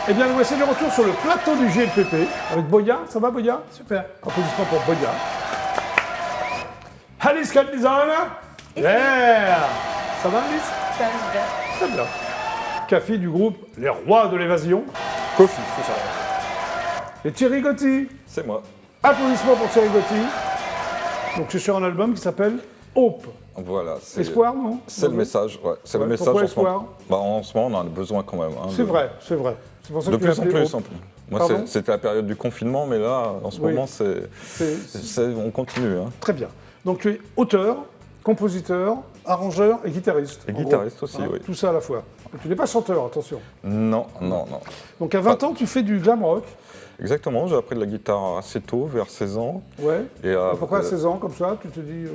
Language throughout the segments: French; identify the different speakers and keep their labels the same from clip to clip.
Speaker 1: Eh bien, nous voici de retour sur le plateau du GLPP avec Boya. Ça va, Boya?
Speaker 2: Super.
Speaker 1: Applaudissements pour Boya. Alice Cat Designer. Yeah. Ça va, Alice?
Speaker 3: Ça va super.
Speaker 1: Très bien. Café du groupe Les Rois de l'Évasion.
Speaker 2: Kofi, c'est ça.
Speaker 1: Et Thierry Gotti.
Speaker 4: C'est moi.
Speaker 1: Applaudissements pour Thierry Gotti. Donc, c'est sur un album qui s'appelle Hope.
Speaker 4: Voilà.
Speaker 1: Espoir, non?
Speaker 4: C'est le message, ouais. C'est le
Speaker 1: Ouais,
Speaker 4: message
Speaker 1: pourquoi
Speaker 4: en ce moment.
Speaker 1: espoir?
Speaker 4: Bah, en ce moment, on en a besoin quand même. Hein,
Speaker 1: C'est vrai, c'est vrai. C'est pour ça
Speaker 4: De
Speaker 1: que tu l'as
Speaker 4: plus en
Speaker 1: appelé
Speaker 4: plus.
Speaker 1: Hope.
Speaker 4: Moi,
Speaker 1: Pardon
Speaker 4: c'était la période du confinement, mais là, en ce
Speaker 1: Oui.
Speaker 4: moment,
Speaker 1: C'est-
Speaker 4: on continue. Hein.
Speaker 1: Très bien. Donc, tu es auteur, compositeur, arrangeur et guitariste.
Speaker 4: Et
Speaker 1: en
Speaker 4: guitariste
Speaker 1: gros.
Speaker 4: aussi,
Speaker 1: Hein,
Speaker 4: oui.
Speaker 1: Tout ça à la fois. Et tu n'es pas chanteur, attention.
Speaker 4: Non, non, non.
Speaker 1: Donc, à 20 ans, tu fais du glam rock.
Speaker 4: Exactement, j'ai appris de la guitare assez tôt, vers 16 ans.
Speaker 1: Ouais.
Speaker 4: Et,
Speaker 1: Et pourquoi à 16 ans, comme ça, tu te dis...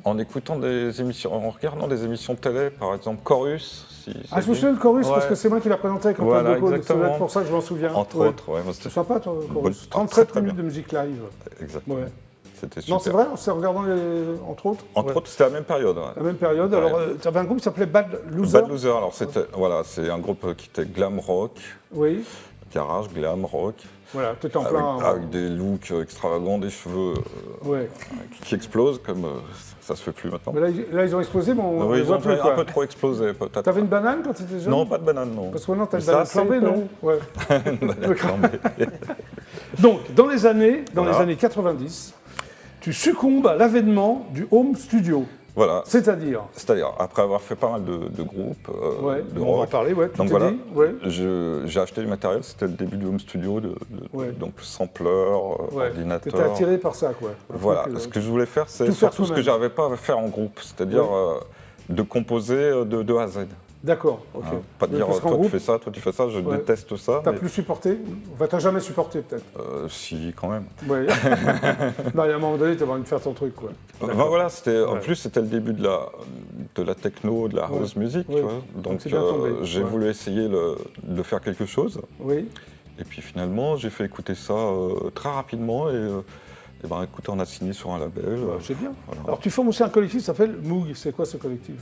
Speaker 4: en écoutant des émissions, en regardant des émissions de télé, par exemple Chorus.
Speaker 1: Ah, je me souviens de Chorus, parce
Speaker 4: Ouais.
Speaker 1: que c'est moi qui l'a présenté avec Antoine
Speaker 4: Voilà,
Speaker 1: Decaux, donc ça doit
Speaker 4: exactement.
Speaker 1: être pour ça que je m'en souviens.
Speaker 4: Entre
Speaker 1: Ouais.
Speaker 4: autres, ouais. moi,
Speaker 1: C'est
Speaker 4: c'était
Speaker 1: sympa, toi, Chorus.
Speaker 4: Bon,
Speaker 1: 37
Speaker 4: très
Speaker 1: minutes
Speaker 4: bien.
Speaker 1: de musique live.
Speaker 4: Exactement.
Speaker 1: Ouais.
Speaker 4: C'était super.
Speaker 1: Non, c'est vrai, c'est en regardant entre autres.
Speaker 4: Entre
Speaker 1: Ouais.
Speaker 4: autres, c'était la même période. Ouais.
Speaker 1: La même période.
Speaker 4: Ouais.
Speaker 1: Alors, tu avais un groupe qui s'appelait Bad Loser.
Speaker 4: Bad Loser, alors c'était, voilà, c'est un groupe qui était glam rock,
Speaker 1: Oui.
Speaker 4: garage, glam rock,
Speaker 1: Voilà, tu étais en
Speaker 4: avec,
Speaker 1: plein...
Speaker 4: avec des looks extravagants, des cheveux
Speaker 1: Ouais.
Speaker 4: qui explosent, comme ça se fait plus maintenant.
Speaker 1: Mais là, ils ont explosé, mais on
Speaker 4: Oui,
Speaker 1: les
Speaker 4: ils
Speaker 1: voit
Speaker 4: ont
Speaker 1: plus,
Speaker 4: un
Speaker 1: quoi.
Speaker 4: peu trop explosé, peut-être.
Speaker 1: T'avais une banane quand tu étais jeune?
Speaker 4: Non, pas de banane, non.
Speaker 1: Parce que maintenant, t'as une
Speaker 4: Ça,
Speaker 1: banane
Speaker 4: c'est
Speaker 1: flambée,
Speaker 4: peu.
Speaker 1: non? Ouais.
Speaker 4: D'accord, mais-
Speaker 1: Donc, dans les années
Speaker 4: Voilà.
Speaker 1: 90, tu succombes à l'avènement du home studio.
Speaker 4: Voilà.
Speaker 1: C'est-à-dire...
Speaker 4: C'est-à-dire, après avoir fait pas mal de groupes,
Speaker 1: Ouais,
Speaker 4: de
Speaker 1: on va en
Speaker 4: rock,
Speaker 1: parler, ouais. Tu
Speaker 4: donc
Speaker 1: t'es
Speaker 4: voilà,
Speaker 1: dit, ouais.
Speaker 4: j'ai acheté du matériel, c'était le début du home studio,
Speaker 1: Ouais.
Speaker 4: donc sampler,
Speaker 1: Ouais.
Speaker 4: ordinateur.
Speaker 1: T'étais attiré par ça, quoi. Un
Speaker 4: Voilà,
Speaker 1: truc,
Speaker 4: ce que je voulais faire, c'est
Speaker 1: tout faire
Speaker 4: surtout ce que
Speaker 1: toi-même.
Speaker 4: j'arrivais pas à faire en groupe, c'est-à-dire de composer de A à Z.
Speaker 1: D'accord, ok.
Speaker 4: Hein, pas de dire
Speaker 1: Parce qu'en
Speaker 4: toi
Speaker 1: groupe,
Speaker 4: tu fais ça, je
Speaker 1: Ouais.
Speaker 4: déteste ça.
Speaker 1: t'as
Speaker 4: mais-
Speaker 1: plus supporté? Enfin, t'as jamais supporté, peut-être.
Speaker 4: Si, quand même.
Speaker 1: Ouais. Non, il y a un moment donné, t'as envie de faire ton truc, quoi.
Speaker 4: Enfin, voilà, en
Speaker 1: Ouais.
Speaker 4: plus c'était le début de la techno, de la house music,
Speaker 1: Ouais.
Speaker 4: tu vois. Donc
Speaker 1: c'est bien tombé,
Speaker 4: j'ai
Speaker 1: ouais.
Speaker 4: voulu essayer de faire quelque chose.
Speaker 1: Oui.
Speaker 4: Et puis finalement, j'ai fait écouter ça très rapidement et ben écoutez, on a signé sur un label.
Speaker 1: C'est bien.
Speaker 4: Voilà.
Speaker 1: Alors, tu formes aussi un collectif qui s'appelle Moog. C'est quoi ce collectif?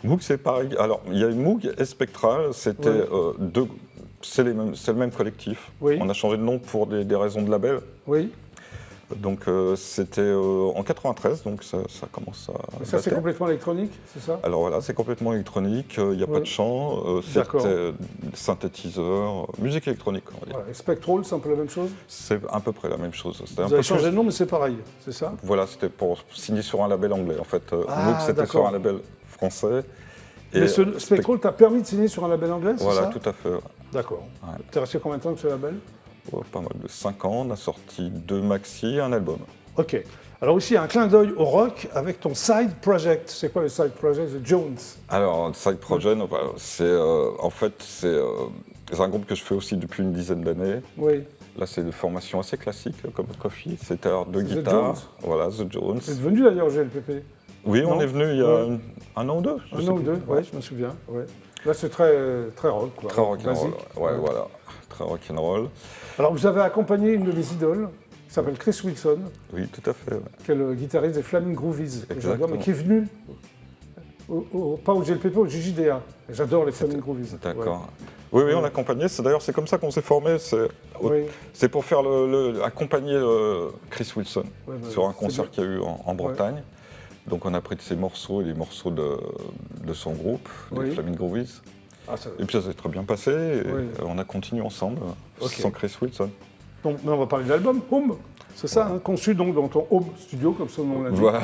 Speaker 4: Moog, c'est pareil. Alors, il y a Moog et Spectral, c'était
Speaker 1: Ouais.
Speaker 4: c'est le même collectif.
Speaker 1: Oui.
Speaker 4: On a changé de nom pour des raisons de label.
Speaker 1: Oui.
Speaker 4: Donc, c'était en 93, donc ça commence à.
Speaker 1: Et ça, c'est
Speaker 4: dater.
Speaker 1: complètement électronique, c'est ça?
Speaker 4: Alors voilà, c'est complètement électronique, il n'y a
Speaker 1: Ouais.
Speaker 4: pas de chant,
Speaker 1: D'accord.
Speaker 4: c'était synthétiseur, musique électronique, on va dire.
Speaker 1: Voilà. Et Spectral, c'est un peu la même chose?
Speaker 4: C'est à peu près la même chose. C'était un
Speaker 1: Vous
Speaker 4: peu
Speaker 1: avez changé
Speaker 4: plus-
Speaker 1: de nom, mais c'est pareil, c'est ça?
Speaker 4: Voilà, c'était pour signer sur un label anglais. En fait,
Speaker 1: Ah,
Speaker 4: Moog, c'était
Speaker 1: d'accord.
Speaker 4: sur un label français.
Speaker 1: Mais ce Spectral t'a permis de signer sur un label anglais, c'est
Speaker 4: Voilà,
Speaker 1: ça?
Speaker 4: tout à fait. Ouais.
Speaker 1: D'accord.
Speaker 4: Ouais.
Speaker 1: T'es resté combien de temps avec ce label?
Speaker 4: Pas mal de 5 ans, on a sorti 2 maxi et un album.
Speaker 1: Ok. Alors ici, un clin d'œil au rock avec ton side project. C'est quoi le side project? The Jones.
Speaker 4: Alors, Side Project, c'est en fait, c'est un groupe que je fais aussi depuis une dizaine d'années.
Speaker 1: Oui.
Speaker 4: Là, c'est de formation assez classique, comme Coffee. C'était deux
Speaker 1: The
Speaker 4: guitares.
Speaker 1: Jones.
Speaker 4: Voilà, The Jones.
Speaker 1: C'est devenu d'ailleurs au GLPP.
Speaker 4: Oui,
Speaker 1: Non
Speaker 4: on est venu il y a
Speaker 1: Ouais.
Speaker 4: un an ou deux. je
Speaker 1: Un
Speaker 4: sais
Speaker 1: an ou
Speaker 4: plus.
Speaker 1: deux, oui, je me souviens. Ouais. Là, c'est très rock, quoi.
Speaker 4: Très rock'n'roll.
Speaker 1: Basique.
Speaker 4: Ouais, voilà. Très rock'n'roll.
Speaker 1: Alors, vous avez accompagné une de mes idoles, qui s'appelle Chris Wilson,
Speaker 4: Oui, tout à fait. Ouais.
Speaker 1: qui est le guitariste des Flaming Groovies, que j'adore,
Speaker 4: Exactement.
Speaker 1: mais qui est venu, pas au GLPP, au JJDA. J'adore les Flaming Groovies.
Speaker 4: D'accord. Oui, on a accompagné. C'est comme ça qu'on s'est formé.
Speaker 1: Oui.
Speaker 4: C'est pour faire accompagner Chris Wilson
Speaker 1: Ouais, bah,
Speaker 4: sur un
Speaker 1: c'est
Speaker 4: concert
Speaker 1: bien.
Speaker 4: qu'il y a eu en Bretagne. Donc on a pris de ses morceaux et les morceaux de son groupe,
Speaker 1: Oui.
Speaker 4: les Flaming Groovies.
Speaker 1: Ah, ça-
Speaker 4: Et puis ça s'est très bien passé. Et
Speaker 1: Oui.
Speaker 4: on a continué ensemble
Speaker 1: Ok.
Speaker 4: sans Chris Wilson.
Speaker 1: Donc, maintenant, on va parler de l'album Home. C'est ça, hein, conçu donc dans ton home studio, comme son nom l'indique.
Speaker 4: Voilà.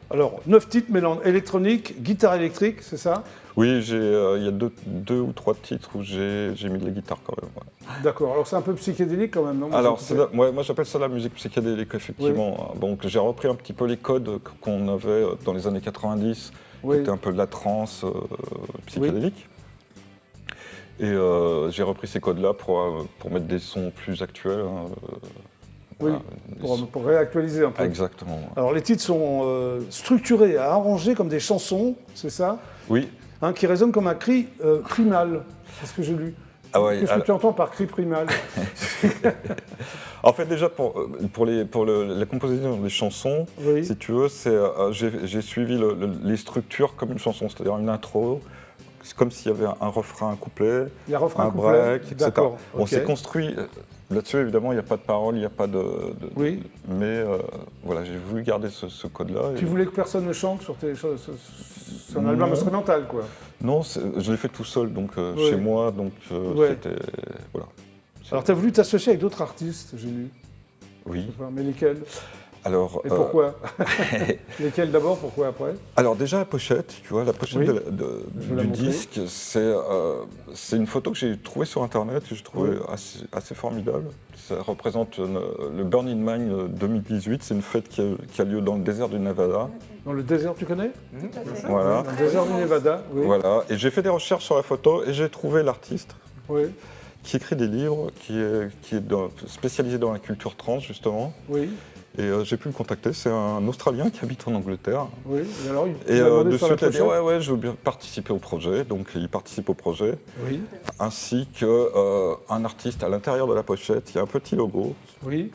Speaker 1: Alors, 9 titres mêlant électronique, guitare électrique, c'est ça?
Speaker 4: Oui, il y a deux ou trois titres où j'ai mis de la guitare quand même. Ouais.
Speaker 1: D'accord. Alors, c'est un peu psychédélique quand même, non?
Speaker 4: Alors,
Speaker 1: J'ai écouté.
Speaker 4: moi j'appelle ça la musique psychédélique, effectivement. Donc j'ai repris un petit peu les codes qu'on avait dans les années 90,
Speaker 1: Oui.
Speaker 4: qui étaient un peu de la trance psychédélique. Et j'ai repris ces codes-là pour mettre des sons plus actuels. Hein,
Speaker 1: Oui,
Speaker 4: voilà.
Speaker 1: pour réactualiser un peu.
Speaker 4: Exactement.
Speaker 1: Alors, les titres sont structurés, arrangés comme des chansons, c'est ça?
Speaker 4: Oui.
Speaker 1: Hein, qui résonnent comme un cri primal. C'est ce que j'ai lu.
Speaker 4: Ah ouais,
Speaker 1: Qu'est-ce que tu entends par cri primal?
Speaker 4: En fait, déjà, pour la composition des chansons,
Speaker 1: Oui.
Speaker 4: si tu veux, j'ai suivi les structures comme une chanson, c'est-à-dire une intro, c'est comme s'il y avait un refrain, un couplet,
Speaker 1: Il y a refrain,
Speaker 4: un
Speaker 1: couplet.
Speaker 4: break, etc.
Speaker 1: D'accord,
Speaker 4: Bon,
Speaker 1: ok.
Speaker 4: c'est construit. Là-dessus, évidemment, il n'y a pas de parole, il n'y a pas de.
Speaker 1: Oui.
Speaker 4: Mais voilà, j'ai voulu garder ce code-là.
Speaker 1: Tu voulais que personne ne chante sur tes choses. C'est un album
Speaker 4: Non.
Speaker 1: instrumental, quoi.
Speaker 4: Non, je l'ai fait tout seul, donc
Speaker 1: Oui.
Speaker 4: chez moi, donc
Speaker 1: Ouais.
Speaker 4: c'était. Voilà.
Speaker 1: Alors, tu as voulu t'associer avec d'autres artistes, j'ai lu.
Speaker 4: Oui.
Speaker 1: Mais lesquels?
Speaker 4: Alors.
Speaker 1: Et pourquoi? Lesquels d'abord, pourquoi après?
Speaker 4: Alors déjà la pochette, tu vois, la pochette
Speaker 1: Oui.
Speaker 4: de-
Speaker 1: Je vais la
Speaker 4: du
Speaker 1: montrer.
Speaker 4: disque, c'est une photo que j'ai trouvée sur internet et je trouvais assez formidable. Ça représente le Burning Man 2018, c'est une fête qui a lieu dans le désert du Nevada.
Speaker 1: Dans le désert, tu connais?
Speaker 4: Voilà.
Speaker 1: Dans le désert du Nevada, oui.
Speaker 4: Voilà. Et j'ai fait des recherches sur la photo et j'ai trouvé l'artiste
Speaker 1: Oui,
Speaker 4: qui écrit des livres, qui est spécialisé dans la culture trans justement.
Speaker 1: oui,
Speaker 4: Et j'ai pu le contacter, c'est un Australien qui habite en Angleterre.
Speaker 1: oui. Et alors, il
Speaker 4: Et
Speaker 1: t'a demandé
Speaker 4: de
Speaker 1: sur la
Speaker 4: suite, il a dit
Speaker 1: pochette?
Speaker 4: ouais, je veux bien participer au projet. Donc il participe au projet.
Speaker 1: Oui,
Speaker 4: Ainsi qu'un artiste à l'intérieur de la pochette. Il y a un petit logo
Speaker 1: oui.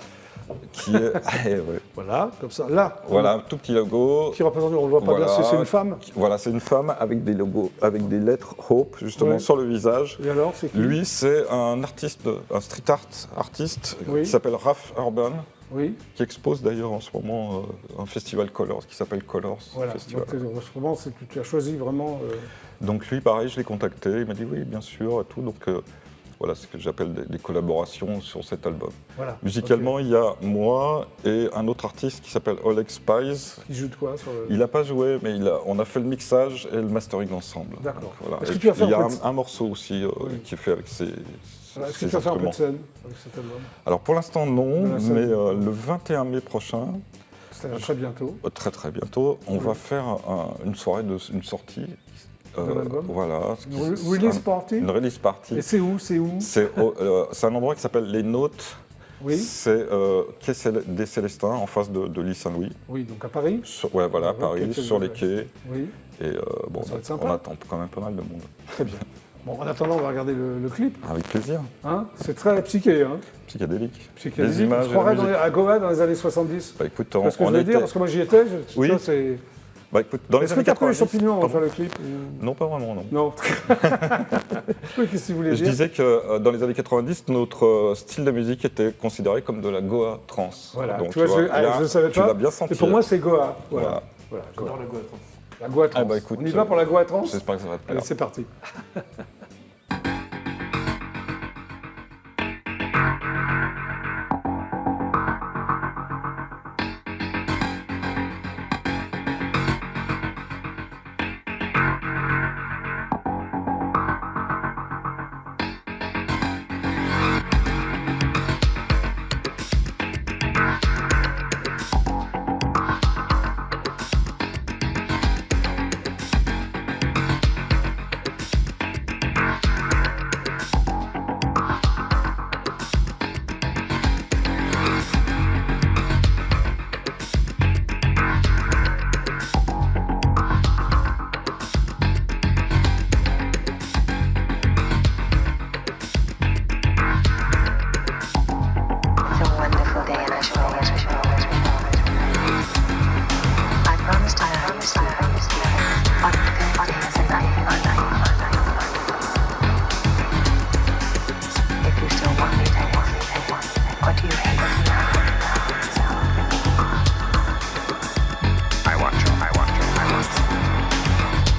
Speaker 4: qui est. Eh ouais.
Speaker 1: Voilà, comme ça. Là,
Speaker 4: Voilà, un tout petit logo.
Speaker 1: qui représente, on ne le voit pas
Speaker 4: Voilà.
Speaker 1: bien, c'est une femme.
Speaker 4: Voilà, c'est une femme avec des logos, avec des lettres Hope, justement,
Speaker 1: Ouais.
Speaker 4: sur le visage.
Speaker 1: Et alors, c'est qui?
Speaker 4: Lui, c'est un artiste, un street art artiste
Speaker 1: Oui.
Speaker 4: qui s'appelle Raph Urban,
Speaker 1: Oui,
Speaker 4: qui expose d'ailleurs en ce moment un festival Colors qui s'appelle Colors
Speaker 1: voilà.
Speaker 4: Festival.
Speaker 1: Donc, en ce moment, tu as choisi vraiment.
Speaker 4: Donc lui, pareil, je l'ai contacté, il m'a dit oui, bien sûr, et tout. Donc voilà, c'est ce que j'appelle des collaborations sur cet album.
Speaker 1: Voilà.
Speaker 4: Musicalement,
Speaker 1: Ok.
Speaker 4: il y a moi et un autre artiste qui s'appelle Oleg Spies.
Speaker 1: Qui joue de quoi sur le...
Speaker 4: Il n'a pas joué, mais on a fait le mixage et le mastering ensemble.
Speaker 1: D'accord.
Speaker 4: Donc, voilà.
Speaker 1: Est-ce que
Speaker 4: Et
Speaker 1: tu as
Speaker 4: puis,
Speaker 1: fait
Speaker 4: il y a
Speaker 1: un peu de-
Speaker 4: un morceau aussi
Speaker 1: Oui.
Speaker 4: qui est fait avec ses
Speaker 1: Voilà, Est-ce que
Speaker 4: ses
Speaker 1: tu as fait un peu de
Speaker 4: instruments.
Speaker 1: scène avec cet album?
Speaker 4: Alors pour l'instant non,
Speaker 1: De la scène.
Speaker 4: mais le 21 mai prochain,
Speaker 1: C'est très bientôt.
Speaker 4: très très bientôt, on
Speaker 1: Oui.
Speaker 4: va faire une soirée, une sortie.
Speaker 1: De l'album.
Speaker 4: Voilà.
Speaker 1: Une release party?
Speaker 4: Une release party.
Speaker 1: Et c'est où? C'est où?
Speaker 4: C'est un endroit qui s'appelle Les Notes.
Speaker 1: Oui.
Speaker 4: C'est quai des Célestins, en face de l'île Saint-Louis.
Speaker 1: Oui, donc à Paris.
Speaker 4: Ouais, voilà, à
Speaker 1: Ouais,
Speaker 4: Paris,
Speaker 1: quelques
Speaker 4: sur les
Speaker 1: adresses.
Speaker 4: quais.
Speaker 1: Oui,
Speaker 4: Et bon,
Speaker 1: Ça va être sympa.
Speaker 4: on attend quand même pas mal de monde.
Speaker 1: très bien. Bon, en attendant, on va regarder le clip.
Speaker 4: Avec plaisir.
Speaker 1: Hein, c'est très psyché. Hein.
Speaker 4: Psychédélique.
Speaker 1: Psychédélique.
Speaker 4: Les images
Speaker 1: Je
Speaker 4: et la
Speaker 1: croirais
Speaker 4: musique.
Speaker 1: à Goa dans les années 70.
Speaker 4: Bah écoute,
Speaker 1: Parce que je
Speaker 4: on
Speaker 1: veux
Speaker 4: était...
Speaker 1: dire, parce que moi j'y étais.
Speaker 4: Oui.
Speaker 1: Ça, c'est...
Speaker 4: Bah écoute, dans les
Speaker 1: Est-ce que
Speaker 4: années
Speaker 1: tu as pris les
Speaker 4: 90...
Speaker 1: champignons avant de
Speaker 4: Pardon.
Speaker 1: faire le clip ou...
Speaker 4: Non, pas vraiment, non.
Speaker 1: Non. Oui, qu'est-ce que tu voulais
Speaker 4: Je
Speaker 1: dire?
Speaker 4: disais que dans les années 90, notre style de musique était considéré comme de la Goa trance.
Speaker 1: Voilà,
Speaker 4: Donc,
Speaker 1: tu vois, je ne savais
Speaker 4: tu
Speaker 1: pas.
Speaker 4: vas bien
Speaker 1: Et
Speaker 4: sentir.
Speaker 1: pour moi, c'est Goa. Voilà.
Speaker 4: Voilà.
Speaker 1: Voilà, Goa. La Goa trans.
Speaker 4: Ah bah écoute,
Speaker 1: on y va pour la Goa trans?
Speaker 4: J'espère que ça va te plaire.
Speaker 1: Allez, c'est parti.
Speaker 2: It's a wonderful day and I shall always wish you always wish you always wish you. I promised I promised you on the days and night. If you still want me, then what do you hate me now? I want you, I want you, I want you.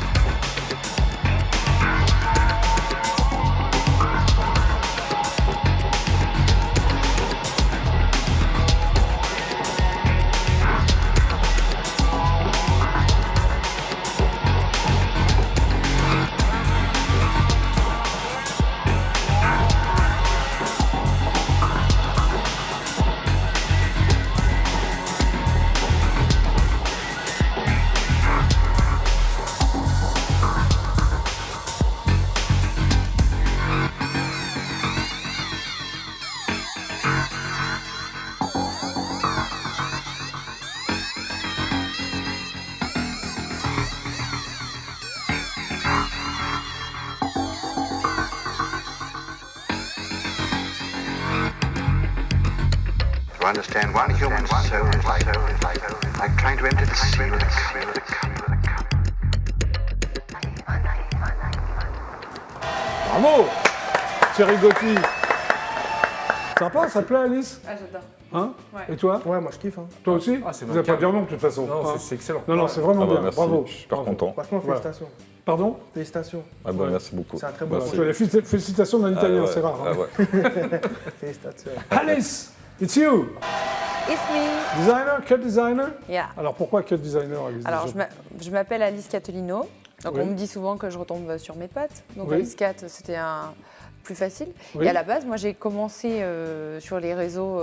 Speaker 3: To understand one human soul is like trying to empty the sea with a cup.
Speaker 1: Bravo Thierry Gotti. Sympa, ça te plaît Alice?
Speaker 5: Ah, j'adore.
Speaker 1: Hein?
Speaker 5: Ouais.
Speaker 1: Et toi?
Speaker 6: Ouais, moi je kiffe. Hein.
Speaker 1: Toi aussi?
Speaker 7: Ah, c'est
Speaker 1: Vous n'allez pas
Speaker 7: impeccable.
Speaker 1: dire non de toute façon.
Speaker 7: Non,
Speaker 1: Hein?
Speaker 7: c'est excellent.
Speaker 1: Non, c'est vraiment
Speaker 4: Ah bah,
Speaker 1: bien.
Speaker 4: merci,
Speaker 1: Bravo.
Speaker 4: je suis super
Speaker 1: Bravo.
Speaker 4: content.
Speaker 6: Franchement,
Speaker 1: Voilà.
Speaker 6: félicitations.
Speaker 1: Pardon?
Speaker 6: Félicitations.
Speaker 4: Ah bah,
Speaker 1: Ouais.
Speaker 4: merci beaucoup.
Speaker 6: C'est un très beau
Speaker 4: Merci.
Speaker 1: Tu as les félicitations d'un Italien,
Speaker 4: Ah ouais,
Speaker 1: c'est rare.
Speaker 4: ah
Speaker 1: Hein?
Speaker 4: ouais.
Speaker 6: Félicitations.
Speaker 1: Alice, it's you!
Speaker 5: It's me.
Speaker 1: Designer, cut designer?
Speaker 5: Yeah.
Speaker 1: Alors pourquoi cut designer, Alice?
Speaker 5: Alors,
Speaker 1: déjà
Speaker 5: je m'appelle Alice Catolino. Donc,
Speaker 1: Oui.
Speaker 5: on me dit souvent que je retombe sur mes pattes. Donc,
Speaker 1: Oui.
Speaker 5: Alice Cat, c'était un plus facile.
Speaker 1: Oui.
Speaker 5: Et à la base, moi, j'ai commencé sur les réseaux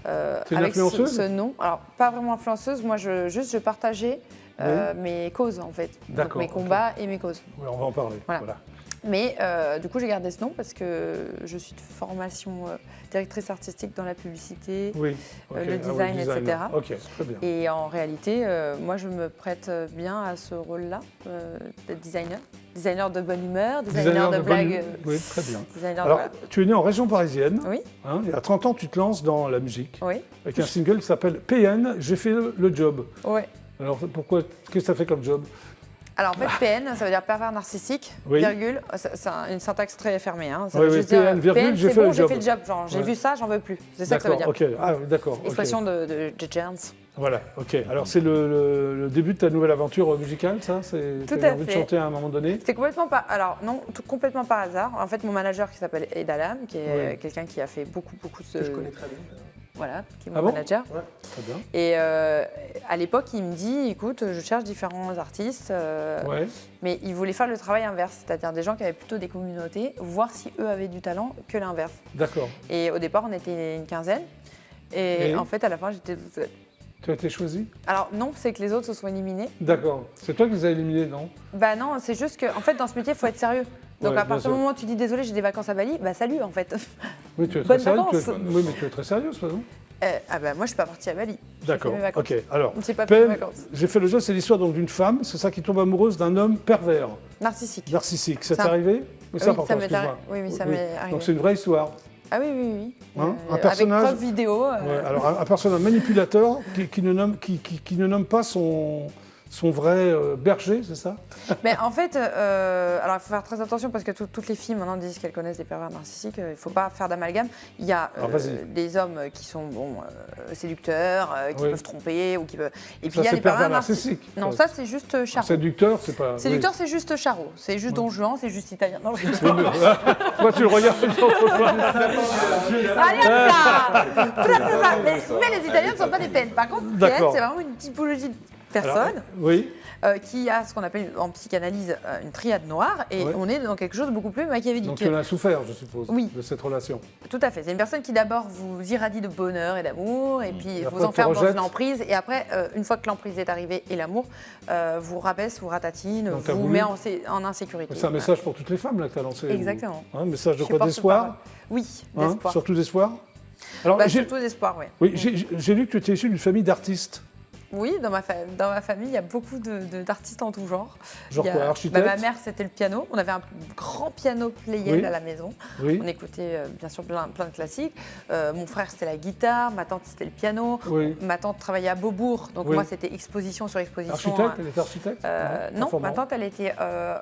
Speaker 1: T'es une
Speaker 5: avec
Speaker 1: influenceuse
Speaker 5: ce nom. Alors, pas vraiment influenceuse. Moi, je partageais mes causes, en fait. Donc,
Speaker 1: D'accord,
Speaker 5: mes
Speaker 1: ok.
Speaker 5: combats et mes causes.
Speaker 1: Oui, on va en parler.
Speaker 5: Voilà.
Speaker 1: Voilà.
Speaker 5: Mais du coup, j'ai gardé ce nom parce que je suis de formation directrice artistique dans la publicité.
Speaker 1: Oui. ok.
Speaker 5: le
Speaker 1: Ah oui,
Speaker 5: design,
Speaker 1: designer.
Speaker 5: etc.
Speaker 1: Ok, très bien.
Speaker 5: Et en réalité, moi, je me prête bien à ce rôle-là, d'être designer. Designer de bonne humeur, designer, de
Speaker 1: bonne-
Speaker 5: blagues.
Speaker 1: Oui, très bien.
Speaker 5: Designer
Speaker 1: Alors,
Speaker 5: voilà.
Speaker 1: tu es né en région parisienne.
Speaker 5: Oui,
Speaker 1: Hein, et à 30 ans, tu te lances dans la musique
Speaker 5: oui,
Speaker 1: avec un single qui s'appelle PN, j'ai fait le job.
Speaker 5: oui.
Speaker 1: Alors, pourquoi, qu'est-ce que ça fait comme job?
Speaker 5: Alors en fait, PN, ça veut dire pervers narcissique,
Speaker 1: Oui.
Speaker 5: virgule. C'est une syntaxe très fermée. Hein. Ça
Speaker 1: Oui,
Speaker 5: veut
Speaker 1: oui,
Speaker 5: juste dire
Speaker 1: PN, virgule, j'ai
Speaker 5: c'est
Speaker 1: fait
Speaker 5: bon,
Speaker 1: le
Speaker 5: j'ai
Speaker 1: job.
Speaker 5: fait le job. Genre, j'ai
Speaker 1: Ouais.
Speaker 5: vu ça, j'en veux plus. C'est ça que ça veut
Speaker 1: D'accord,
Speaker 5: dire.
Speaker 1: ok. Ah, d'accord. ok.
Speaker 5: Expression de Jans.
Speaker 1: Voilà, ok. Alors, c'est le début de ta nouvelle aventure musicale, ça?
Speaker 5: Tout
Speaker 1: T'avais
Speaker 5: à
Speaker 1: envie de
Speaker 5: fait.
Speaker 1: chanter à un moment donné?
Speaker 5: C'était complètement pas. Alors non, complètement par hasard. En fait, mon manager qui s'appelle Ed Alam, qui est
Speaker 1: Oui.
Speaker 5: quelqu'un qui a fait beaucoup de.
Speaker 6: Que je connais très bien.
Speaker 5: Voilà, qui est
Speaker 1: Ah
Speaker 5: mon
Speaker 1: bon
Speaker 5: manager.
Speaker 6: Ouais.
Speaker 1: Très bien.
Speaker 5: Et à l'époque, il me dit, écoute, je cherche différents artistes,
Speaker 1: Ouais.
Speaker 5: mais il voulait faire le travail inverse, c'est-à-dire des gens qui avaient plutôt des communautés, voir si eux avaient du talent que l'inverse.
Speaker 1: D'accord.
Speaker 5: Et au départ, on était une quinzaine, et
Speaker 1: Et
Speaker 5: en fait, à la fin, j'étais toute seule.
Speaker 1: Tu as été choisi?
Speaker 5: Alors non, c'est que les autres se sont éliminés.
Speaker 1: D'accord. C'est toi qui les as éliminés, non?
Speaker 5: Bah non, c'est juste que, en fait, dans ce métier, il faut être sérieux. Donc
Speaker 1: Ouais,
Speaker 5: à
Speaker 1: bien
Speaker 5: partir
Speaker 1: sûr.
Speaker 5: du moment où tu dis désolé, j'ai des vacances à Bali, bah salut en fait.
Speaker 1: Oui, tu es très
Speaker 5: Bonnes
Speaker 1: sérieux.
Speaker 5: vacances.
Speaker 1: Oui, mais tu es très sérieuse, toi, non?
Speaker 5: Ah bah moi, je suis pas partie à Bali. J'ai
Speaker 1: D'accord.
Speaker 5: fait mes vacances.
Speaker 1: Ok. Alors,
Speaker 5: J'ai pas fait mes
Speaker 1: PN,
Speaker 5: vacances.
Speaker 1: j'ai fait le jeu, c'est l'histoire donc d'une femme, c'est ça, qui tombe amoureuse d'un homme pervers,
Speaker 5: Narcissique.
Speaker 1: narcissique. Ça t'est
Speaker 5: Ça-
Speaker 1: arrivé? Mais
Speaker 5: Oui,
Speaker 1: pardon,
Speaker 5: ça m'est
Speaker 1: excuse-moi.
Speaker 5: arri- oui, oui, ça m'est arrivé.
Speaker 1: Donc c'est une vraie histoire.
Speaker 5: Ah oui, oui, oui.
Speaker 1: Hein, un
Speaker 5: Avec
Speaker 1: personnage-
Speaker 5: preuve vidéo.
Speaker 1: Ouais, alors un personnage manipulateur qui ne nomme pas son vrai berger, c'est ça?
Speaker 5: Mais en fait, alors il faut faire très attention parce que toutes les filles maintenant disent qu'elles connaissent des pervers narcissiques. Il ne faut pas faire d'amalgame. Il y a
Speaker 1: Alors, vas-y.
Speaker 5: des hommes qui sont séducteurs, qui
Speaker 1: Oui.
Speaker 5: peuvent tromper ou qui peuvent. Et puis
Speaker 1: Ça,
Speaker 5: il y a
Speaker 1: c'est
Speaker 5: des pervers
Speaker 1: pervers
Speaker 5: narcissiques.
Speaker 1: narcissique.
Speaker 5: Non, ça c'est juste charreau.
Speaker 1: Séducteur, c'est pas.
Speaker 5: Séducteur, c'est juste charreau. C'est juste Don Juan, c'est juste italien. Non, je...
Speaker 1: Moi, tu le regardes.
Speaker 5: Allez, hop là mais les Italiens ne sont pas des peines. Par contre,
Speaker 1: D'accord.
Speaker 5: c'est vraiment une typologie de personne.
Speaker 1: Alors, oui.
Speaker 5: Qui a ce qu'on appelle en psychanalyse une triade noire, et
Speaker 1: Ouais.
Speaker 5: on est dans quelque chose de beaucoup plus machiavélique.
Speaker 1: Donc tu en as souffert, je suppose,
Speaker 5: Oui.
Speaker 1: de cette relation.
Speaker 5: Tout à fait. C'est une personne qui d'abord vous irradie de bonheur et d'amour, et puis
Speaker 1: Et après,
Speaker 5: vous enferme
Speaker 1: te
Speaker 5: dans
Speaker 1: rejette.
Speaker 5: une emprise, et après, une fois que l'emprise est arrivée et l'amour, vous rabaisse, vous ratatine,
Speaker 1: Donc, t'as
Speaker 5: vous
Speaker 1: voulu-
Speaker 5: met en insécurité.
Speaker 1: C'est un message pour toutes les femmes là que tu as lancé.
Speaker 5: Exactement.
Speaker 1: Un message de
Speaker 5: Je
Speaker 1: quoi?
Speaker 5: porte
Speaker 1: D'espoir?
Speaker 5: parole. Oui,
Speaker 1: Hein,
Speaker 5: d'espoir.
Speaker 1: surtout d'espoir. Alors,
Speaker 5: Bah,
Speaker 1: j'ai
Speaker 5: surtout d'espoir, oui.
Speaker 1: oui, j'ai lu que tu étais issu d'une famille d'artistes.
Speaker 5: Oui, dans ma famille, il y a beaucoup d'artistes en tout genre.
Speaker 1: Genre
Speaker 5: Il y a-
Speaker 1: quoi, architecte?
Speaker 5: Ma mère, c'était le piano. On avait un grand piano Pleyel
Speaker 1: Oui.
Speaker 5: à la maison.
Speaker 1: Oui.
Speaker 5: On écoutait bien sûr plein de classiques. Mon frère, c'était la guitare. Ma tante, c'était le piano.
Speaker 1: Oui.
Speaker 5: Ma tante travaillait à Beaubourg. Donc
Speaker 1: Oui.
Speaker 5: moi, c'était exposition sur exposition.
Speaker 1: Architecte, elle était architecte?
Speaker 5: Non,
Speaker 1: Performant.
Speaker 5: ma tante, elle était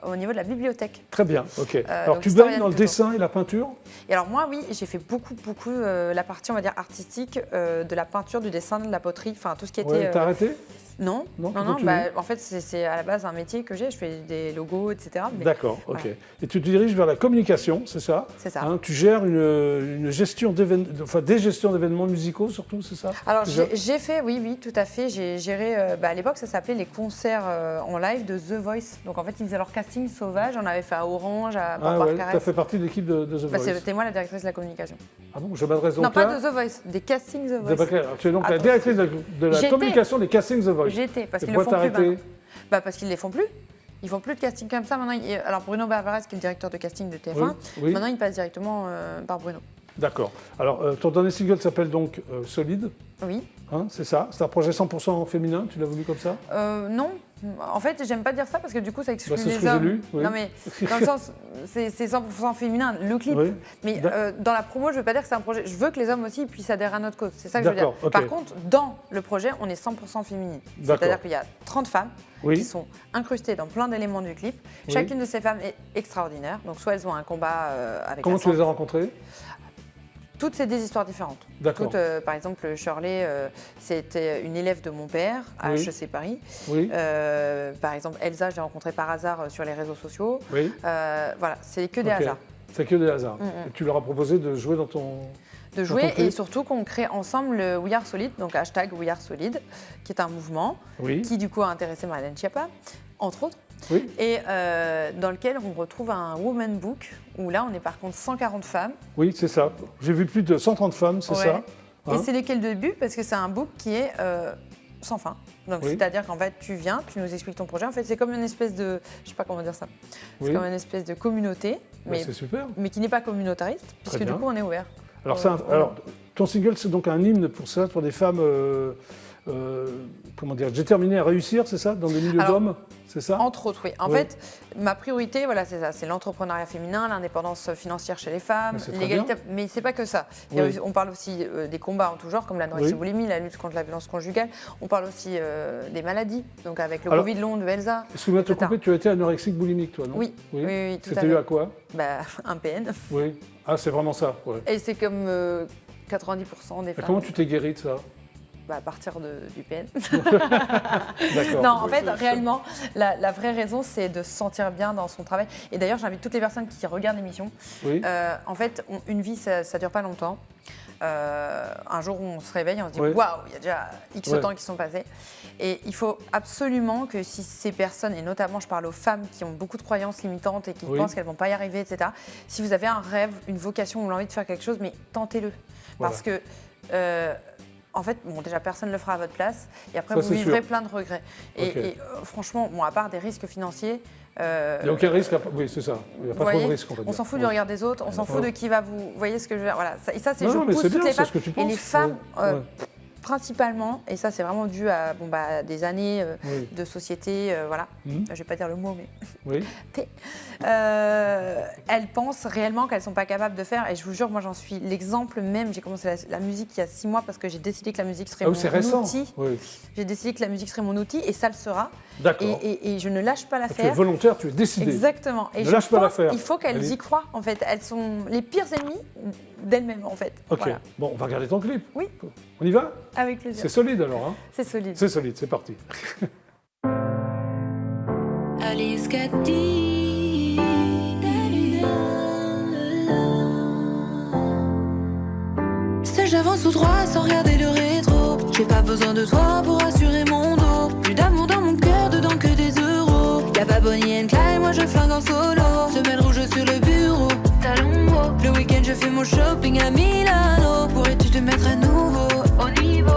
Speaker 5: au niveau de la bibliothèque.
Speaker 1: Très bien, ok. Alors
Speaker 5: donc
Speaker 1: tu
Speaker 5: historienne
Speaker 1: baignes dans le
Speaker 5: plutôt.
Speaker 1: dessin et la peinture?
Speaker 5: Et alors moi, oui, j'ai fait beaucoup la partie, on va dire, artistique de la peinture, du dessin, de la poterie, enfin tout ce qui était...
Speaker 1: Ouais, t'as arrêté?
Speaker 5: Non,
Speaker 1: Non, tu
Speaker 5: non,
Speaker 1: continues
Speaker 5: bah, en fait, c'est à la base un métier que j'ai. Je fais des logos, etc. mais
Speaker 1: D'accord, ok.
Speaker 5: voilà.
Speaker 1: Et tu te diriges vers la communication, c'est ça?
Speaker 5: C'est ça.
Speaker 1: Hein, tu gères une gestion d'événements, enfin des gestions d'événements musicaux surtout, c'est ça?
Speaker 5: Alors,
Speaker 1: Tu gères-
Speaker 5: j'ai fait, oui, tout à fait. J'ai géré, à l'époque, ça s'appelait les concerts en live de The Voice. Donc, en fait, ils faisaient leur casting sauvage. On avait fait à Orange, à
Speaker 1: Ah ouais,
Speaker 5: Port-Barcarès.
Speaker 1: tu as fait partie de l'équipe de The
Speaker 5: Bah,
Speaker 1: Voice.
Speaker 5: c'était moi la directrice de la communication.
Speaker 1: Ah bon, je m'adresse donc
Speaker 5: Non, pas
Speaker 1: là.
Speaker 5: de The Voice, des castings The
Speaker 1: De
Speaker 5: Voice.
Speaker 1: Baccarat. Tu es donc la
Speaker 5: Attends.
Speaker 1: directrice de la
Speaker 5: J'étais.
Speaker 1: communication des castings The Voice.
Speaker 5: J'étais, parce
Speaker 1: Et
Speaker 5: qu'ils le
Speaker 1: pourquoi
Speaker 5: font plus
Speaker 1: t'as arrêté?
Speaker 5: maintenant. Bah, parce qu'ils ne les font plus. Ils font plus de casting comme ça maintenant. Alors Bruno Barbares, qui est le directeur de casting de TF1,
Speaker 1: Oui, oui.
Speaker 5: maintenant il passe directement par Bruno.
Speaker 1: D'accord. Alors, ton dernier single s'appelle donc Solide,
Speaker 5: Oui.
Speaker 1: hein, c'est ça? C'est un projet 100% féminin, tu l'as voulu comme ça?
Speaker 5: Non, En fait, j'aime pas dire ça parce que du coup, ça exclut
Speaker 1: Bah, c'est ce
Speaker 5: les
Speaker 1: que j'ai
Speaker 5: hommes.
Speaker 1: lu, oui.
Speaker 5: Non, mais dans le sens, c'est 100% féminin, le clip.
Speaker 1: Oui.
Speaker 5: Mais dans la promo, je veux pas dire que c'est un projet. Je veux que les hommes aussi puissent adhérer à notre cause. C'est ça que je veux dire.
Speaker 1: D'accord, ok.
Speaker 5: Par contre, dans le projet, on est 100% féminine.
Speaker 1: D'accord.
Speaker 5: C'est-à-dire qu'il y a 30 femmes
Speaker 1: Oui.
Speaker 5: qui sont incrustées dans plein d'éléments du clip.
Speaker 1: Oui.
Speaker 5: Chacune de ces femmes est extraordinaire. Donc, soit elles ont un combat avec
Speaker 1: Comment
Speaker 5: un
Speaker 1: tu
Speaker 5: sang.
Speaker 1: les as rencontrés?
Speaker 5: Toutes, c'est des histoires différentes.
Speaker 1: D'accord.
Speaker 5: Toutes, par exemple, Shirley, c'était une élève de mon père à
Speaker 1: Oui.
Speaker 5: HEC Paris.
Speaker 1: Oui.
Speaker 5: Par exemple, Elsa, je l'ai rencontrée par hasard sur les réseaux sociaux.
Speaker 1: Oui.
Speaker 5: Voilà, c'est que des
Speaker 1: Ok.
Speaker 5: hasards.
Speaker 1: C'est que des hasards.
Speaker 5: Mm.
Speaker 1: Et tu leur as proposé de jouer dans ton...
Speaker 5: De
Speaker 1: Dans
Speaker 5: jouer
Speaker 1: ton clip.
Speaker 5: et surtout qu'on crée ensemble le We Are Solid, donc hashtag We Are Solid, qui est un mouvement
Speaker 1: Oui.
Speaker 5: qui du coup a intéressé Marlène Schiappa, entre autres,
Speaker 1: Oui.
Speaker 5: et dans lequel on retrouve un Woman Book, où là on est par contre 140 femmes.
Speaker 1: Oui, c'est ça. J'ai vu plus de 130 femmes, c'est
Speaker 5: Ouais.
Speaker 1: ça.
Speaker 5: Et
Speaker 1: Hein?
Speaker 5: c'est lequel de début parce que c'est un book qui est sans fin. Donc
Speaker 1: Oui.
Speaker 5: c'est-à-dire qu'en fait tu viens, tu nous expliques ton projet. En fait c'est comme une espèce de, je sais pas comment dire ça, c'est
Speaker 1: Oui.
Speaker 5: comme une espèce de communauté,
Speaker 1: Bah, c'est super.
Speaker 5: mais qui n'est pas communautariste, puisque du
Speaker 1: bien.
Speaker 5: coup on est ouvert.
Speaker 1: Alors, alors, ton single, c'est donc un hymne pour ça, pour des femmes, comment dire, déterminées à réussir, c'est ça, dans des milieux
Speaker 5: Alors,
Speaker 1: d'hommes, c'est ça?
Speaker 5: Entre autres, oui. En
Speaker 1: Oui.
Speaker 5: fait, ma priorité, voilà, c'est ça, c'est l'entrepreneuriat féminin, l'indépendance financière chez les femmes,
Speaker 1: Mais c'est très
Speaker 5: l'égalité.
Speaker 1: bien.
Speaker 5: Mais c'est pas que ça. Il y a
Speaker 1: Oui.
Speaker 5: aussi- on parle aussi des combats en tout genre, comme l'anorexie
Speaker 1: Oui.
Speaker 5: boulimie, la lutte contre la violence conjugale. On parle aussi des maladies, donc avec le
Speaker 1: Alors,
Speaker 5: Covid long de Elsa.
Speaker 1: Excuse-moi de te
Speaker 5: etc.
Speaker 1: couper, tu as été anorexique boulimique, toi, non?
Speaker 5: Oui, oui, oui, tout à
Speaker 1: C'était
Speaker 5: fait.
Speaker 1: dû à quoi?
Speaker 5: Bah, un PN.
Speaker 1: Oui. Ah, c'est vraiment ça, ouais.
Speaker 5: Et c'est comme 90% des
Speaker 1: Et
Speaker 5: femmes.
Speaker 1: comment tu t'es guérie de ça?
Speaker 5: Bah, à partir du PN.
Speaker 1: D'accord.
Speaker 5: Non, en fait, réellement, la vraie raison, c'est de se sentir bien dans son travail. Et d'ailleurs, j'invite toutes les personnes qui regardent l'émission.
Speaker 1: Oui.
Speaker 5: En fait, une vie, ça ne dure pas longtemps. Un jour où on se réveille, on se dit
Speaker 1: Ouais.
Speaker 5: waouh, il y a déjà X
Speaker 1: Ouais.
Speaker 5: temps qui sont passés. Et il faut absolument que si ces personnes, et notamment je parle aux femmes qui ont beaucoup de croyances limitantes et qui
Speaker 1: Oui.
Speaker 5: pensent qu'elles ne vont pas y arriver, etc., si vous avez un rêve, une vocation ou l'envie de faire quelque chose, mais tentez-le.
Speaker 1: Voilà.
Speaker 5: Parce que. En fait, bon, déjà, personne ne le fera à votre place. Et après,
Speaker 1: Ça,
Speaker 5: vous
Speaker 1: c'est
Speaker 5: vivrez
Speaker 1: sûr.
Speaker 5: plein de regrets. Et,
Speaker 1: Ok.
Speaker 5: franchement, bon, à part des risques financiers,
Speaker 1: Il n'y a aucun risque, oui, c'est ça. Il n'y a pas
Speaker 5: vous
Speaker 1: trop de
Speaker 5: voyez,
Speaker 1: risque, on va dire.
Speaker 5: on s'en fout du
Speaker 1: Ouais.
Speaker 5: regard des autres, on s'en fout de qui va vous. voyez ce que je veux dire? Voilà. Et ça, c'est
Speaker 1: Non,
Speaker 5: je
Speaker 1: non, mais
Speaker 5: pousse
Speaker 1: c'est
Speaker 5: toutes
Speaker 1: bien,
Speaker 5: les
Speaker 1: c'est
Speaker 5: femmes.
Speaker 1: ce que tu
Speaker 5: Et
Speaker 1: penses.
Speaker 5: les femmes,
Speaker 1: Ouais.
Speaker 5: principalement, et ça, c'est vraiment dû à des années
Speaker 1: Oui.
Speaker 5: de société, voilà.
Speaker 1: Mhm.
Speaker 5: Je vais pas dire le mot, mais.
Speaker 1: Oui.
Speaker 5: Elles pensent réellement qu'elles sont pas capables de faire. Et je vous jure, moi, j'en suis l'exemple même. J'ai commencé la musique il y a 6 mois parce que j'ai décidé que la musique serait
Speaker 1: Ah oui, c'est
Speaker 5: mon
Speaker 1: récent.
Speaker 5: outil.
Speaker 1: Oui.
Speaker 5: J'ai décidé que la musique serait mon outil et ça le sera.
Speaker 1: D'accord.
Speaker 5: Et je ne lâche pas
Speaker 1: Tu es
Speaker 5: l'affaire.
Speaker 1: volontaire, tu es décidé.
Speaker 5: Exactement. Et
Speaker 1: Ne
Speaker 5: je
Speaker 1: lâche pas
Speaker 5: pense
Speaker 1: l'affaire.
Speaker 5: qu'il faut qu'elles
Speaker 1: Allez.
Speaker 5: y croient, en fait. Elles sont les pires ennemies d'elles-mêmes, en fait.
Speaker 1: Ok.
Speaker 5: Voilà.
Speaker 1: Bon, on va regarder ton clip.
Speaker 5: Oui.
Speaker 1: On y va?
Speaker 5: Avec plaisir.
Speaker 1: C'est solide alors, hein?
Speaker 5: C'est solide.
Speaker 1: C'est solide, c'est parti.
Speaker 6: Alice Cathy, seul j'avance tout droit sans regarder le rétro. J'ai pas besoin de toi pour assurer mon dos. Plus d'amour dans mon cœur, dedans que des euros. Y'a pas Bonnie and Clyde, moi je flingue en solo. Semaine rouge sur le bureau, talons hauts. Le week-end je fais mon shopping à Milano. Pourrais-tu te mettre à nouveau au niveau?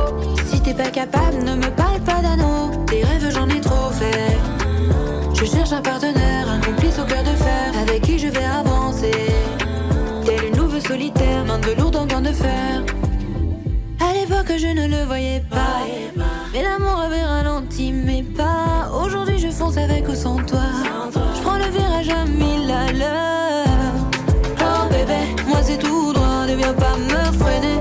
Speaker 6: Si t'es pas capable, ne me parle pas d'anneau. Des rêves j'en ai trop fait. Je cherche un partenaire, un complice au cœur de fer, avec qui je vais avancer. Telle une louve solitaire, main de velours dans gants de fer. À l'époque je ne le voyais pas, mais l'amour avait ralenti mes pas. Aujourd'hui je fonce avec ou sans toi. Je prends le virage à 1000 à l'heure. Oh bébé, moi c'est tout droit, ne viens pas me freiner.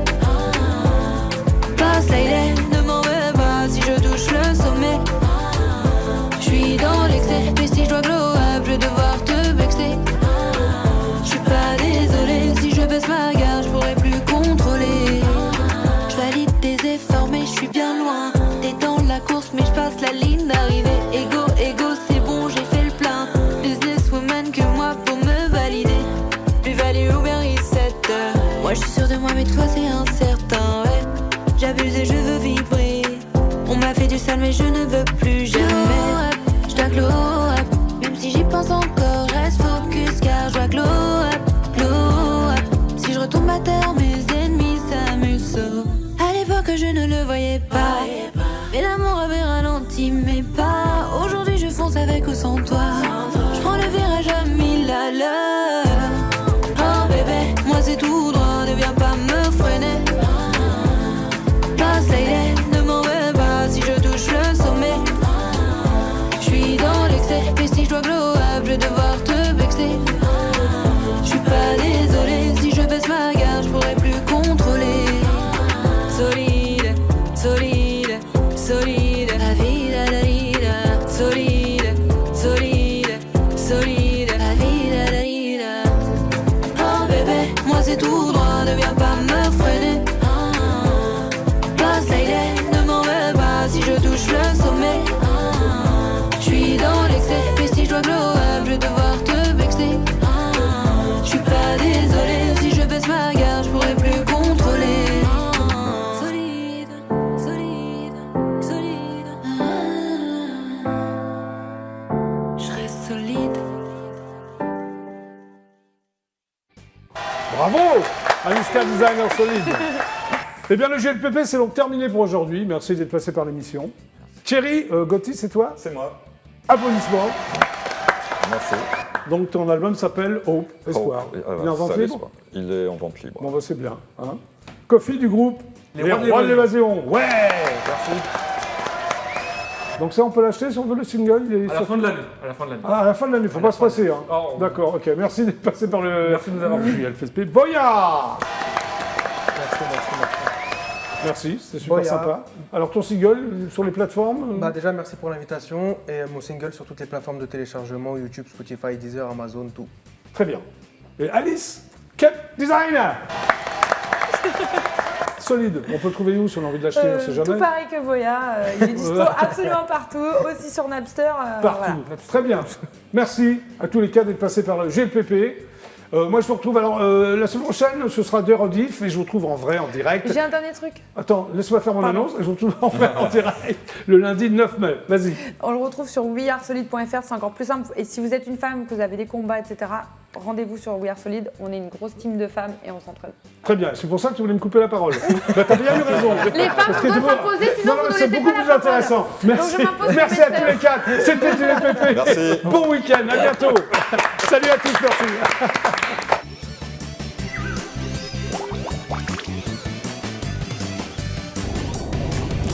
Speaker 6: Passe Laylay, ne m'en veux pas si je touche le sommet. Je suis dans l'excès, mais si je dois glow up, je vais devoir te vexer. Je suis pas désolée, si je baisse ma garde, je pourrais plus contrôler. Je valide tes efforts, mais je suis bien loin. T'es dans la course, mais je passe la ligne d'arrivée. Ego, c'est bon, j'ai fait le plein. Businesswoman que moi pour me valider. Plus value ou bien reset. Moi je suis sûre de moi, mais toi c'est incertain, ouais. J'abuse et je veux vibrer. On m'a fait du sale, mais je ne veux plus jamais. Je dois glow up, même si j'y pense encore, reste focus car je dois glow up. Si je retombe à terre, mes ennemis s'amusent. À l'époque, je ne le voyais pas, mais l'amour avait ralenti mes pas. Aujourd'hui, je fonce avec ou sans toi. Je prends le virage à 1000 à l'heure. Oh bébé, moi c'est tout droit, ne viens pas me freiner. Passe Laylay, ne m'en veux pas si je touche le sommet. Je vexer. Je suis pas désolée, si je baisse ma garde, je pourrais plus contrôler. Solide, solide, solide. La vida, la vida. Solide, solide, solide. La vida, la vida. Oh bébé, moi c'est tout droit, ne viens pas me freiner. Passe l'idée, ne m'en veux pas si je touche le sommet. Je suis dans l'excès, mais si je dois glow up, je vais devoir te vexer. Je suis pas désolée, si je baisse ma garde, je pourrais plus contrôler. Solide, solide, solide. Je reste solide.
Speaker 1: Bravo Aliska Designer Solide. Eh bien, le GLPP, c'est donc terminé pour aujourd'hui. Merci d'être passé par l'émission. Thierry, Gotti, c'est toi?
Speaker 4: C'est moi.
Speaker 1: Applaudissements.
Speaker 4: Merci.
Speaker 1: Donc, ton album s'appelle Hope, Espoir.
Speaker 4: Oh,
Speaker 1: Il est en vente
Speaker 4: ça,
Speaker 1: libre?
Speaker 4: l'espoir. Il est en vente libre.
Speaker 1: Bon, bah, c'est bien. Hein. Kofi du groupe Les Rois de l'Évasion. Ouais.
Speaker 7: Merci.
Speaker 1: Donc ça, on peut l'acheter si on veut le single? Il est
Speaker 7: À la
Speaker 1: sur-
Speaker 7: fin de l'année. À la fin de l'année.
Speaker 1: Ah, à la fin de l'année, faut pas se passer. Hein.
Speaker 7: Oh.
Speaker 1: D'accord, ok. Merci d'être passé par le...
Speaker 7: Merci de nous avoir vus.
Speaker 1: LFSP. Boya.
Speaker 7: Merci.
Speaker 1: Merci, c'était super
Speaker 8: Boya.
Speaker 1: sympa. Alors, ton single, sur les plateformes
Speaker 8: Bah déjà, merci pour l'invitation et mon single sur toutes les plateformes de téléchargement, YouTube, Spotify, Deezer, Amazon, tout.
Speaker 1: Très bien. Et Alice, Cap Designer. Solide. On peut le trouver où si on a envie de l'acheter? On sait
Speaker 5: Tout
Speaker 1: jamais.
Speaker 5: pareil que Voya, il est dispo absolument partout, aussi sur Napster.
Speaker 1: Partout.
Speaker 5: Voilà.
Speaker 1: Très bien. Merci à tous les cas d'être passés par le GLPP. Moi, je vous retrouve alors la semaine prochaine, ce sera des rediff et je vous retrouve en vrai, en direct.
Speaker 5: J'ai un dernier truc.
Speaker 1: Attends, laisse-moi faire mon
Speaker 5: Pardon.
Speaker 1: annonce et je vous retrouve en vrai, en direct le lundi 9 mai. Vas-y.
Speaker 5: On le retrouve sur wearesolid.fr, c'est encore plus simple. Et si vous êtes une femme, que vous avez des combats, etc., rendez-vous sur We Are Solid. On est une grosse team de femmes et on s'entraide.
Speaker 1: Très bien. C'est pour ça que tu voulais me couper la parole. Bah, t'as bien eu raison.
Speaker 5: Les femmes,
Speaker 1: Parce que
Speaker 5: on
Speaker 1: tu
Speaker 5: doit
Speaker 1: vois-
Speaker 5: s'imposer, sinon
Speaker 1: Non,
Speaker 5: vous
Speaker 1: non,
Speaker 5: nous
Speaker 1: c'est
Speaker 5: laissez
Speaker 1: beaucoup
Speaker 5: pas
Speaker 1: plus
Speaker 5: la parole.
Speaker 1: intéressant. Merci.
Speaker 5: je m'impose
Speaker 1: Merci
Speaker 5: le
Speaker 1: à tous
Speaker 5: best-seller.
Speaker 1: les quatre. C'était GLPP.
Speaker 4: Merci.
Speaker 1: Bon week-end. À bientôt. Salut à tous. Merci.